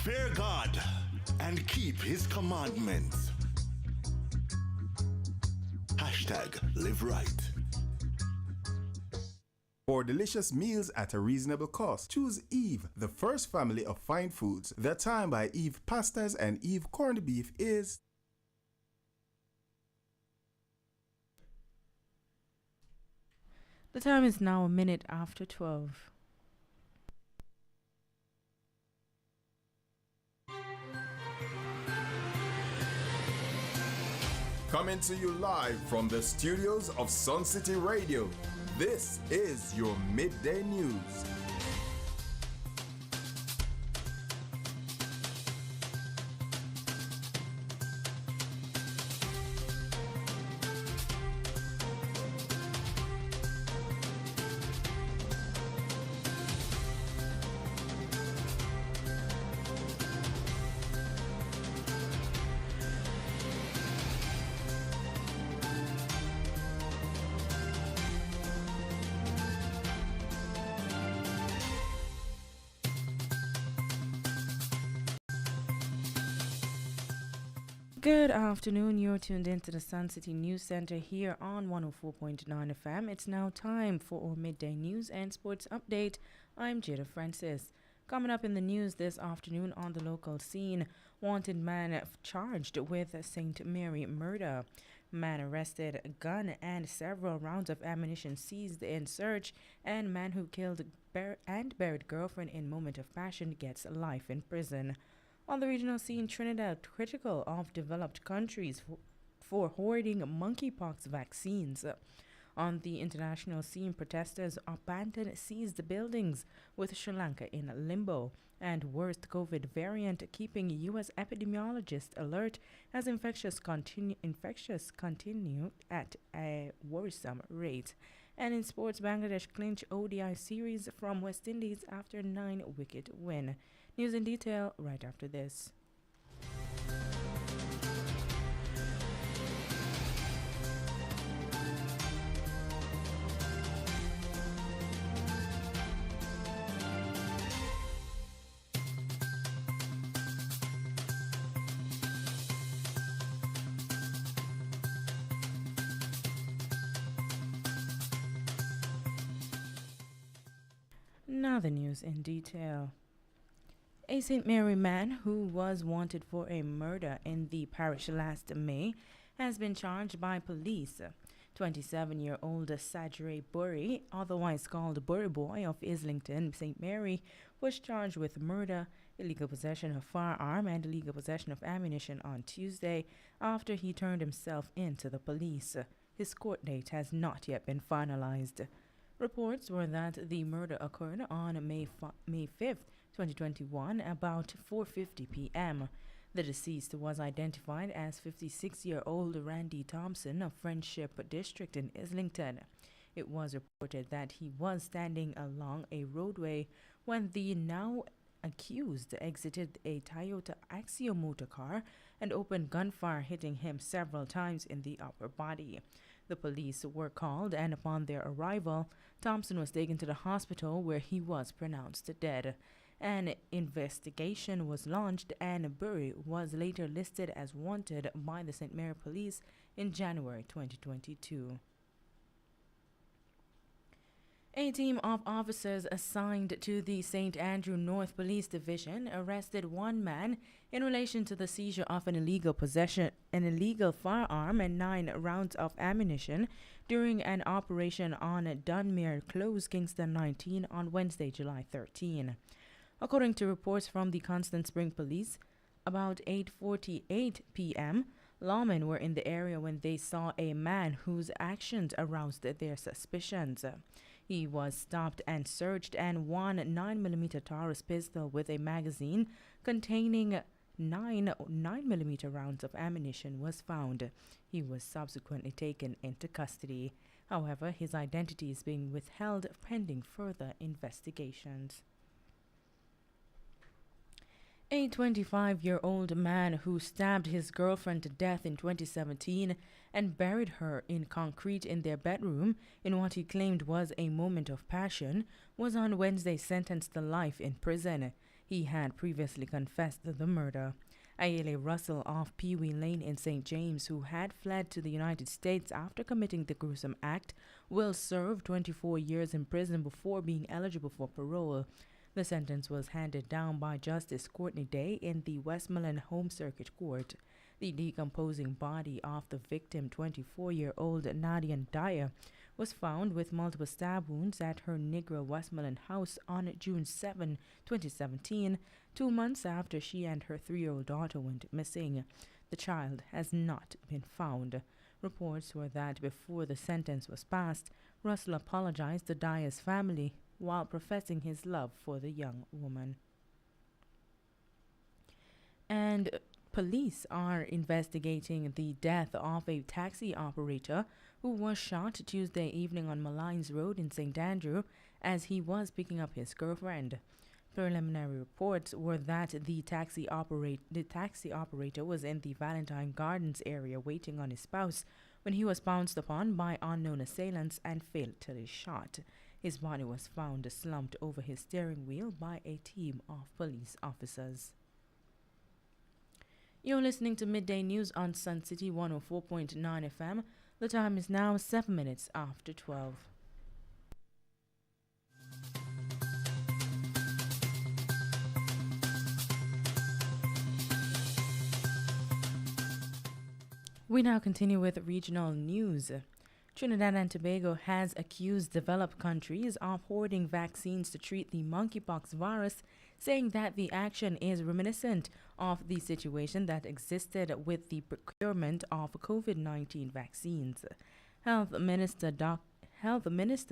Fear God and keep his commandments. Hashtag live right. For delicious meals at a reasonable cost, choose Eve, the first family of fine foods. The time by Eve pastas and Eve corned beef is... The time is now a minute after 12. Coming to you live from the studios of Suncity Radio. This is your midday news. Good afternoon. You're tuned into the Sun City News Center here on 104.9 FM. It's now time for our midday news and sports update. I'm Jada Francis. Coming up in the news this afternoon on the local scene, wanted man charged with St. Mary murder. Man arrested, gun and several rounds of ammunition seized in search, and man who killed and buried girlfriend in moment of passion gets life in prison. On the regional scene, Trinidad critical of developed countries for hoarding monkeypox vaccines. On the international scene, protesters abandoned seized buildings with Sri Lanka in limbo. And worst COVID variant keeping U.S. epidemiologists alert as infectious continue at a worrisome rate. And in sports, Bangladesh clinch ODI series from West Indies after 9-wicket win. News in detail right after this. Now the news in detail. A St. Mary man who was wanted for a murder in the parish last May has been charged by police. 27-year-old Sajre Burry, otherwise called Burry Boy of Islington, St. Mary, was charged with murder, illegal possession of firearm, and illegal possession of ammunition on Tuesday after he turned himself in to the police. His court date has not yet been finalized. Reports were that the murder occurred on May 5th, 2021, about 4:50 p.m. The deceased was identified as 56-year-old Randy Thompson of Friendship District in Islington. It was reported that he was standing along a roadway when the now accused exited a Toyota Axio motor car and opened gunfire, hitting him several times in the upper body. The police were called, and upon their arrival, Thompson was taken to the hospital where he was pronounced dead. An investigation was launched, and Burry was later listed as wanted by the St. Mary Police in January 2022. A team of officers assigned to the St. Andrew North Police Division arrested one man in relation to the seizure of an illegal firearm and 9 rounds of ammunition during an operation on Dunmere Close, Kingston 19 on Wednesday, July 13. According to reports from the Constant Spring Police, about 8:48 p.m., lawmen were in the area when they saw a man whose actions aroused their suspicions. He was stopped and searched, and one 9mm Taurus pistol with a magazine containing 9 9mm rounds of ammunition was found. He was subsequently taken into custody. However, his identity is being withheld pending further investigations. A 25-year-old man who stabbed his girlfriend to death in 2017 and buried her in concrete in their bedroom in what he claimed was a moment of passion was on Wednesday sentenced to life in prison. He had previously confessed the murder. Ayele Russell of Pee Wee Lane in St. James, who had fled to the United States after committing the gruesome act, will serve 24 years in prison before being eligible for parole. The sentence was handed down by Justice Courtney Day in the Westmoreland Home Circuit Court. The decomposing body of the victim, 24-year-old Nadia Dyer, was found with multiple stab wounds at her Negro Westmoreland house on June 7, 2017, 2 months after she and her 3-year-old daughter went missing. The child has not been found. Reports were that before the sentence was passed, Russell apologized to Dyer's family while professing his love for the young woman. And police are investigating the death of a taxi operator who was shot Tuesday evening on Malines Road in St. Andrew as he was picking up his girlfriend. Preliminary reports were that the taxi operator was in the Valentine Gardens area waiting on his spouse when he was pounced upon by unknown assailants and fatally shot. His body was found slumped over his steering wheel by a team of police officers. You're listening to Midday News on Suncity 104.9 FM. The time is now 7 minutes after 12. We now continue with regional news. Trinidad and Tobago has accused developed countries of hoarding vaccines to treat the monkeypox virus, saying that the action is reminiscent of the situation that existed with the procurement of COVID-19 vaccines. Health Minister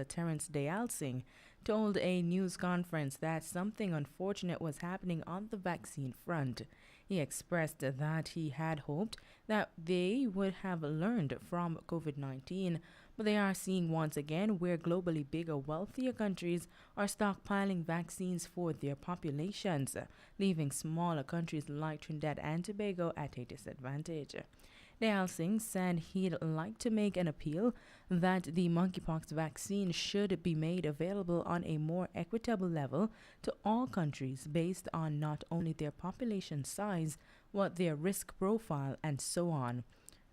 Terence Dayal-Singh told a news conference that something unfortunate was happening on the vaccine front. He expressed that he had hoped that they would have learned from COVID-19, but they are seeing once again where globally bigger, wealthier countries are stockpiling vaccines for their populations, leaving smaller countries like Trinidad and Tobago at a disadvantage. Dayal Singh said he'd like to make an appeal that the monkeypox vaccine should be made available on a more equitable level to all countries based on not only their population size, but their risk profile and so on.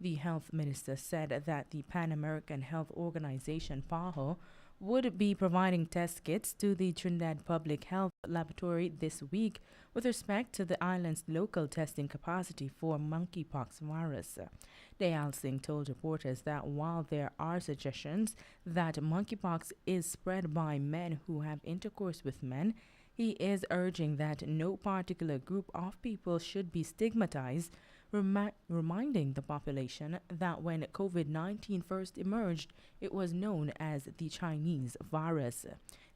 The health minister said that the Pan American Health Organization, PAHO, would be providing test kits to the Trinidad Public Health Laboratory this week with respect to the island's local testing capacity for monkeypox virus. Dayal Singh told reporters that while there are suggestions that monkeypox is spread by men who have intercourse with men, he is urging that no particular group of people should be stigmatized, reminding the population that when COVID-19 first emerged, it was known as the Chinese virus.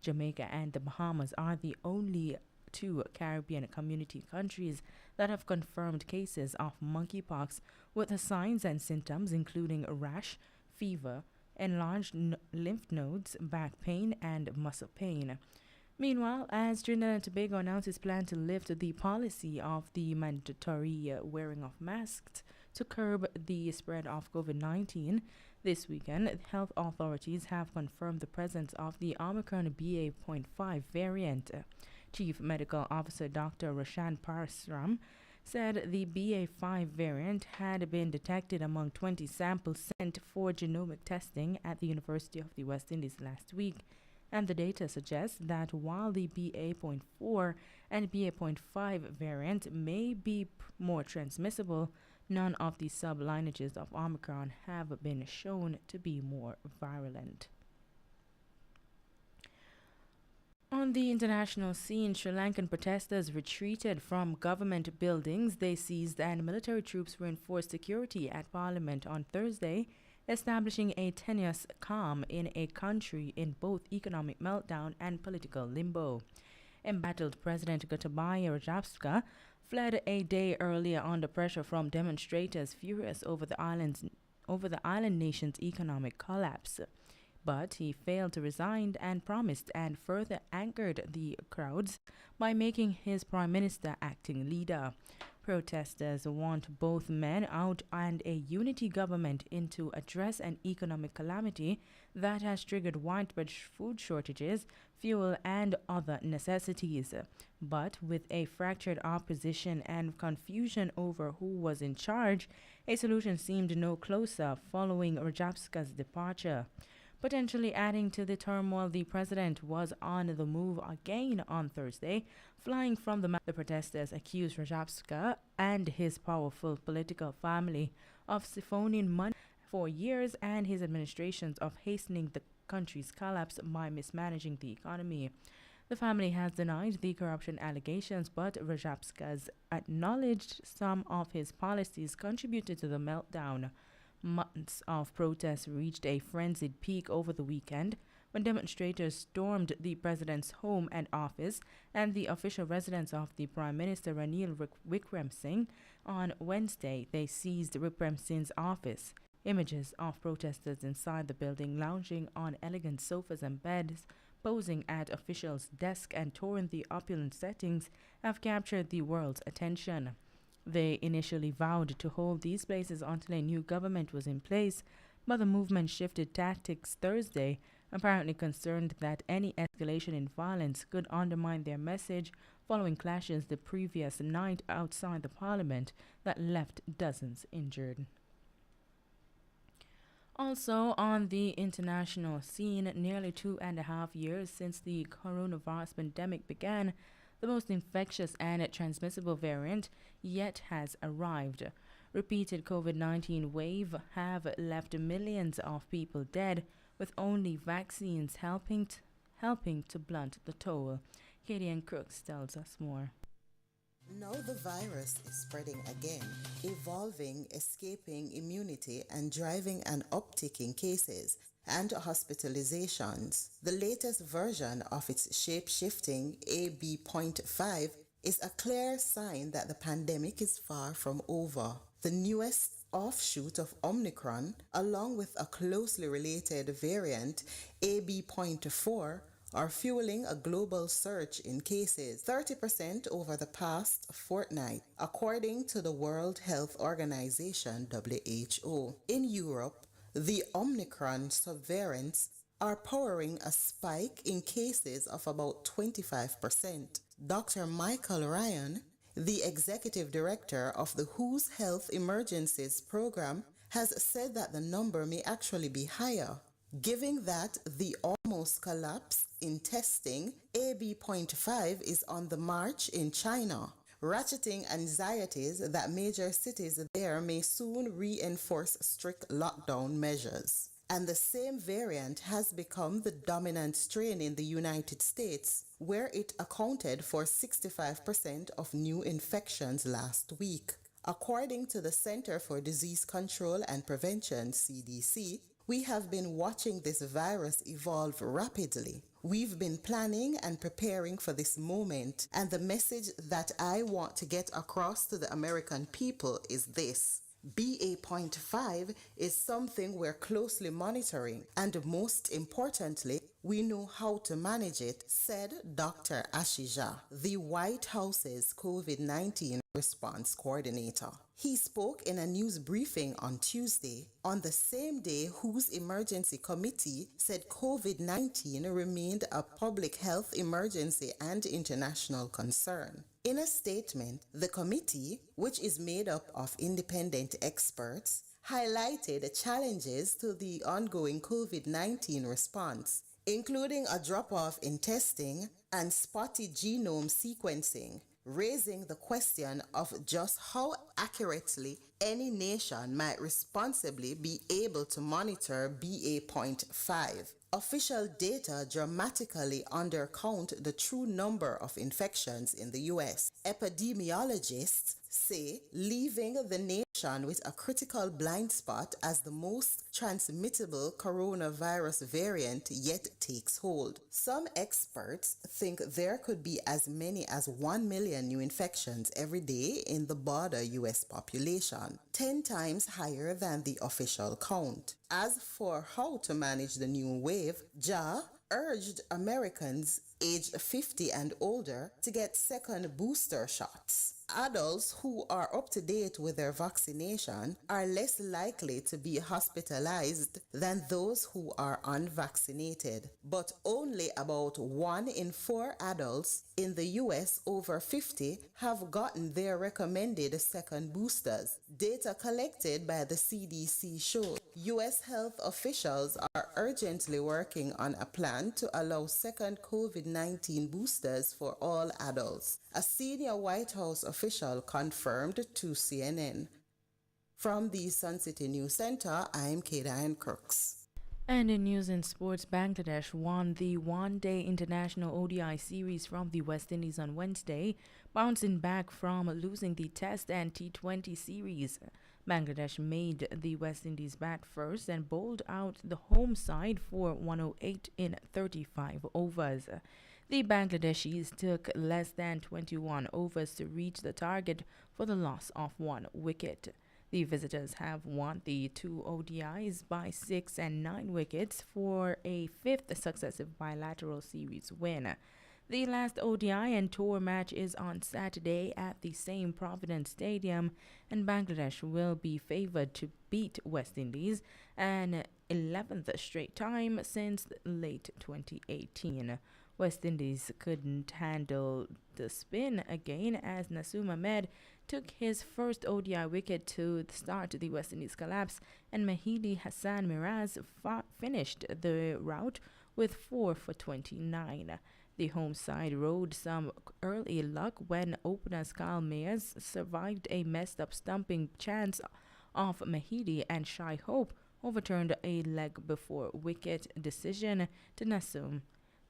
Jamaica and the Bahamas are the only two Caribbean community countries that have confirmed cases of monkeypox with signs and symptoms including a rash, fever, enlarged lymph nodes, back pain, and muscle pain. Meanwhile, as Trinidad and Tobago announced its plan to lift the policy of the mandatory wearing of masks to curb the spread of COVID-19, this weekend, health authorities have confirmed the presence of the Omicron BA.5 variant. Chief Medical Officer Dr. Rashan Parasram said the BA.5 variant had been detected among 20 samples sent for genomic testing at the University of the West Indies last week. And the data suggests that while the BA.4 and BA.5 variant may be more transmissible, none of the sublineages of Omicron have been shown to be more virulent. On the international scene, Sri Lankan protesters retreated from government buildings they seized and military troops reinforced security at Parliament on Thursday, establishing a tenuous calm in a country in both economic meltdown and political limbo. Embattled President Gotabaya Rajapaksa fled a day earlier under pressure from demonstrators furious over the island nation's economic collapse. But he failed to resign and promised and further angered the crowds by making his prime minister acting leader. Protesters want both men out and a unity government in to address an economic calamity that has triggered widespread food shortages, fuel, and other necessities. But with a fractured opposition and confusion over who was in charge, a solution seemed no closer following Rajapaksa's departure. Potentially adding to the turmoil, the president was on the move again on Thursday, flying from the protesters accused Rajapaksa and his powerful political family of siphoning money for years and his administrations of hastening the country's collapse by mismanaging the economy. The family has denied the corruption allegations, but Rajapaksa acknowledged some of his policies contributed to the meltdown. Months of protests reached a frenzied peak over the weekend when demonstrators stormed the president's home and office and the official residence of the Prime Minister Ranil Wickremesinghe. On Wednesday, they seized Wickremesinghe's office. Images of protesters inside the building lounging on elegant sofas and beds, posing at officials' desks and touring the opulent settings have captured the world's attention. They initially vowed to hold these places until a new government was in place, but the movement shifted tactics Thursday, apparently concerned that any escalation in violence could undermine their message following clashes the previous night outside the parliament that left dozens injured. Also, on the international scene, nearly 2.5 years since the coronavirus pandemic began, the most infectious and transmissible variant yet has arrived. Repeated COVID-19 waves have left millions of people dead, with only vaccines helping to blunt the toll. Katie Ann Crooks tells us more. Now the virus is spreading again, evolving, escaping immunity, and driving an uptick in cases and hospitalizations. The latest version of its shape-shifting AB.5 is a clear sign that the pandemic is far from over. The newest offshoot of Omicron, along with a closely related variant, AB.4, are fueling a global surge in cases, 30% over the past fortnight, according to the World Health Organization (WHO). In Europe, the Omicron subvariants are powering a spike in cases of about 25%. Dr. Michael Ryan, the executive director of the WHO's Health Emergencies Program, has said that the number may actually be higher. Given that the almost collapse in testing, AB.5 is on the march in China, ratcheting anxieties that major cities there may soon reinforce strict lockdown measures. And the same variant has become the dominant strain in the United States, where it accounted for 65% of new infections last week. According to the Center for Disease Control and Prevention, CDC, we have been watching this virus evolve rapidly. We've been planning and preparing for this moment, and the message that I want to get across to the American people is this. BA.5 is something we're closely monitoring, and most importantly, we know how to manage it, said Dr. Ashija, the White House's COVID-19 response coordinator. He spoke in a news briefing on Tuesday, on the same day WHO's emergency committee said COVID-19 remained a public health emergency and international concern. In a statement, the committee, which is made up of independent experts, highlighted challenges to the ongoing COVID-19 response, including a drop-off in testing and spotty genome sequencing, raising the question of just how accurately any nation might responsibly be able to monitor BA.5. Official data dramatically undercount the true number of infections in the U.S. Epidemiologists say leaving the nation with a critical blind spot as the most transmittable coronavirus variant yet takes hold. Some experts think there could be as many as 1 million new infections every day in the broader U.S. population, 10 times higher than the official count. As for how to manage the new wave, Ja urged Americans aged 50 and older to get second booster shots. Adults who are up to date with their vaccination are less likely to be hospitalized than those who are unvaccinated, but only about 1 in 4 adults in the US over 50 have gotten their recommended second boosters. Data collected by the CDC shows US health officials are urgently working on a plan to allow second COVID-19 boosters for all adults. A senior White House official confirmed to CNN. From the Suncity News Center, I'm Kadian Crooks. And in news and sports, Bangladesh won the one-day international ODI series from the West Indies on Wednesday, bouncing back from losing the Test and T20 series. Bangladesh made the West Indies bat first and bowled out the home side for 108 in 35 overs. The Bangladeshis took less than 21 overs to reach the target for the loss of 1 wicket. The visitors have won the 2 ODIs by 6 and 9 wickets for a 5th successive bilateral series win. The last ODI and tour match is on Saturday at the same Providence Stadium, and Bangladesh will be favored to beat West Indies an 11th straight time since late 2018. West Indies couldn't handle the spin again as Naseem Ahmed took his first ODI wicket to start the West Indies collapse, and Mehdi Hassan Miraz finished the rout with 4 for 29. The home side rode some early luck when opener Kyle Mayers survived a messed up stumping chance of Mehdi, and Shai Hope overturned a leg before wicket decision to Naseem.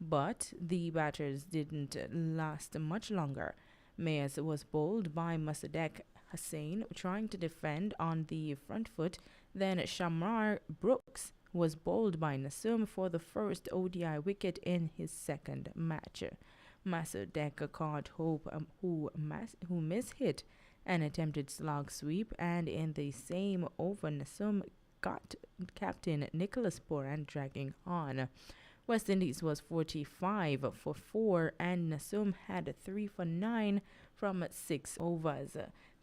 But the batters didn't last much longer. Mayers was bowled by Musaddeq Hussain trying to defend on the front foot. Then Shamar Brooks was bowled by Naseem for the first ODI wicket in his second match. Musaddeq caught Hope, who mishit an attempted slog sweep, and in the same over Naseem got captain Nicholas Boran dragging on. West Indies was 45 for 4 and Naseem had 3 for 9 from 6 overs,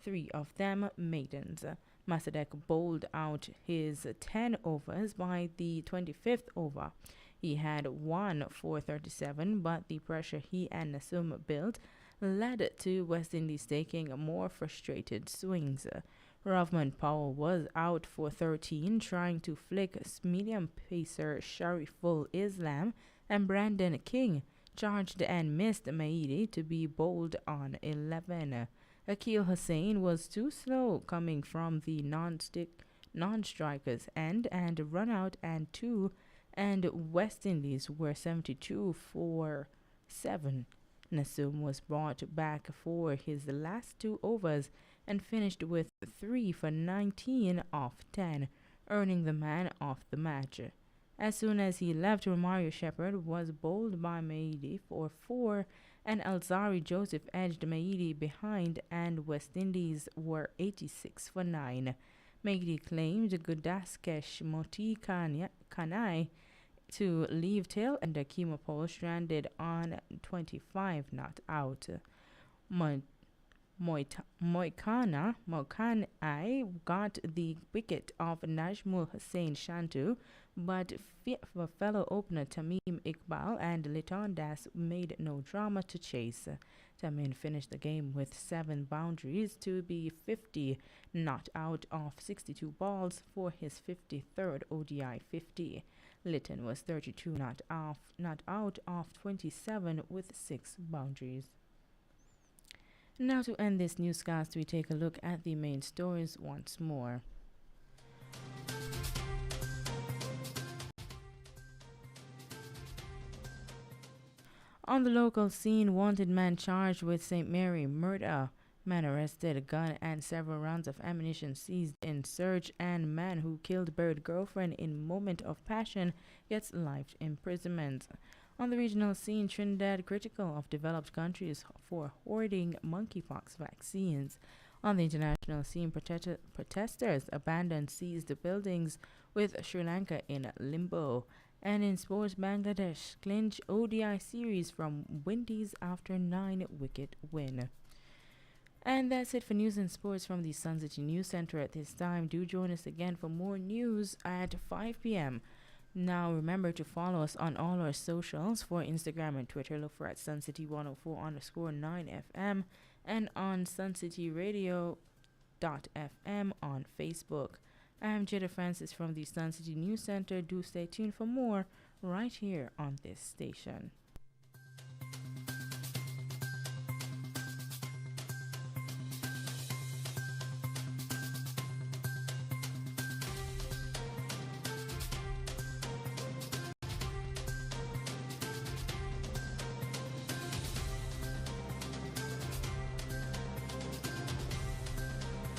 3 of them maidens. Musaddeq bowled out his 10 overs by the 25th over. He had 1 for 37, but the pressure he and Naseem built led to West Indies taking more frustrated swings. Rahman Powell was out for 13, trying to flick medium pacer Shariful Islam, and Brandon King charged and missed Maidi to be bowled on 11. Akil Hussain was too slow coming from the non-strikers end and run out and 2, and West Indies were 72 for 7. Naseem was brought back for his last 2 overs and finished with 3 for 19 off 10, earning the man of the match. As soon as he left, Romario Shepherd was bowled by Maidi for 4, and Alzari Joseph edged Maidi behind, and West Indies were 86 for 9. Maidi claimed Gudaskesh Moti Kanai to leave tail ender Kimapol stranded on 25 not out. Moikanai got the wicket of Najmul Hussain Shantu, but fellow opener Tamim Iqbal and Liton Das made no drama to chase. Tamim finished the game with 7 boundaries to be 50 not out of 62 balls for his 53rd ODI 50. Litton was 32 not out of 27 with 6 boundaries. Now to end this newscast, we take a look at the main stories once more. On the local scene, wanted man charged with St. Mary murder. Man arrested, gun and several rounds of ammunition seized in search, and man who killed buried girlfriend in moment of passion gets life imprisonment. On the regional scene, Trinidad critical of developed countries for hoarding monkeypox vaccines. On the international scene, protesters abandoned seized buildings with Sri Lanka in limbo. And in sports, Bangladesh clinch ODI series from Windies after 9-wicket win. And that's it for news and sports from the Suncity News Center at this time. Do join us again for more news at 5 p.m. Now remember to follow us on all our socials. For Instagram and Twitter, look for at Suncity104.9 FM and on Suncity Radio.fm on Facebook. I'm Jada Francis from the Suncity News Center. Do stay tuned for more right here on this station.